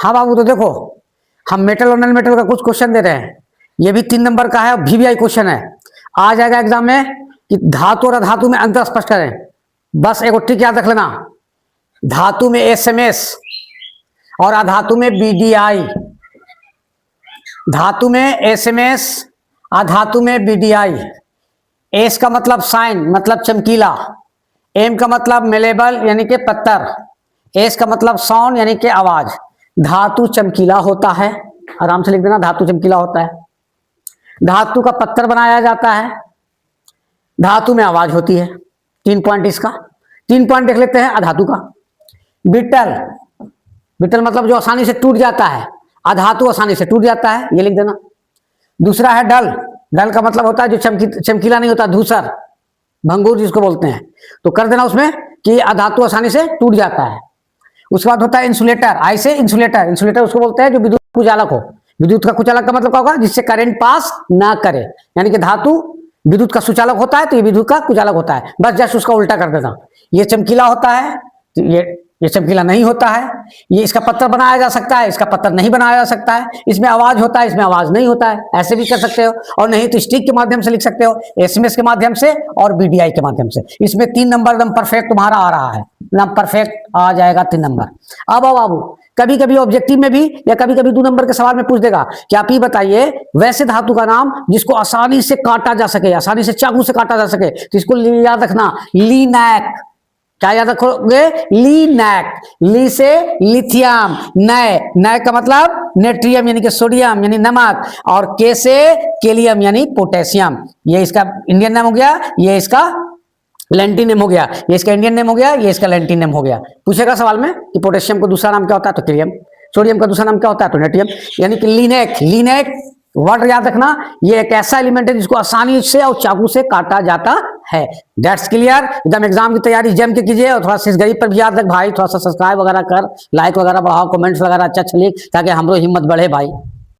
हाँ बाबू, तो देखो हम मेटल और नॉन मेटल का कुछ क्वेश्चन दे रहे हैं। ये भी 3 नंबर का है और VVI क्वेश्चन है। आ जाएगा एग्जाम में कि धातु और अधातु में अंतर स्पष्ट करें। बस एक ट्रिक याद रख लेना, धातु में SMS और अधातु में BDI। धातु में SMS, अधातु में BDI। एस का मतलब साइन, मतलब चमकीला। एम का मतलब मेलेबल यानी कि पत्थर। एस का मतलब साउंड यानी कि आवाज। धातु चमकीला होता है, आराम से लिख देना, धातु चमकीला होता है। धातु का पत्थर बनाया जाता है, धातु में आवाज होती है। 3 पॉइंट इसका। 3 पॉइंट देख लेते हैं अधातु का। बिटल, बिटल मतलब जो आसानी से टूट जाता है, अधातु आसानी से टूट जाता है, ये लिख देना। दूसरा है डल, डल का मतलब होता है जो चमकीला नहीं होता, धूसर, भंगूर जिसको बोलते हैं। तो कर देना उसमें कि अधातु आसानी से टूट जाता है। उसके बाद होता है इंसुलेटर, आई से इंसुलेटर। इंसुलेटर उसको बोलते हैं जो विद्युत कुचालक हो। विद्युत का कुचालक का मतलब क्या होगा, जिससे करंट पास ना करे, यानी कि धातु विद्युत का सुचालक होता है तो ये विद्युत का कुचालक होता है। बस जस्ट उसका उल्टा कर देना। ये चमकीला होता है तो ये चमकीला नहीं होता है। ये इसका पत्थर बनाया जा सकता है, इसका पत्थर नहीं बनाया जा सकता है। इसमें आवाज होता है, इसमें आवाज नहीं होता है। ऐसे भी कर सकते हो, और नहीं तो स्टिक के माध्यम से लिख सकते हो, SMS के माध्यम से और BDI के माध्यम से। इसमें 3 नंबर एकदम परफेक्ट तुम्हारा आ रहा है, एकदम परफेक्ट आ जाएगा 3 नंबर। अब आओ बाबू, कभी कभी ऑब्जेक्टिव में भी या कभी कभी 2 नंबर के सवाल में पूछ देगा कि आप ये बताइए वैसे धातु का नाम जिसको आसानी से काटा जा सके, आसानी से चाकू से काटा जा सके। तो इसको याद रखना, लीनैक। क्या याद रखोगे, लीनैक। ली से लिथियम, नय, नय का मतलब नेट्रियम यानी कि सोडियम यानी नमक, और के से केलियम यानी पोटेशियम। ये इसका इंडियन नेम हो गया, ये इसका लैंटिन नेम हो गया। ये इसका इंडियन नेम हो गया, ये इसका लैंटिन नेम हो गया। पूछेगा सवाल में कि पोटेशियम को दूसरा नाम क्या होता है, तो केलियम। सोडियम का दूसरा नाम क्या होता है, तो नेट्रियम। यानी कि लीनैक, लीनैक वर्ड याद रखना, ये एक ऐसा एलिमेंट है जिसको आसानी से और चाकू से काटा जाता है। That's clear. एकदम एग्जाम की तैयारी जम के कीजिए, और थोड़ा सा इस गरीब पर भी याद रख भाई, थोड़ा सा सब्सक्राइब वगैरह कर, लाइक वगैरह बढ़ाओ, कमेंट्स वगैरह अच्छा लिख, ताकि हमरो हिम्मत बढ़े भाई।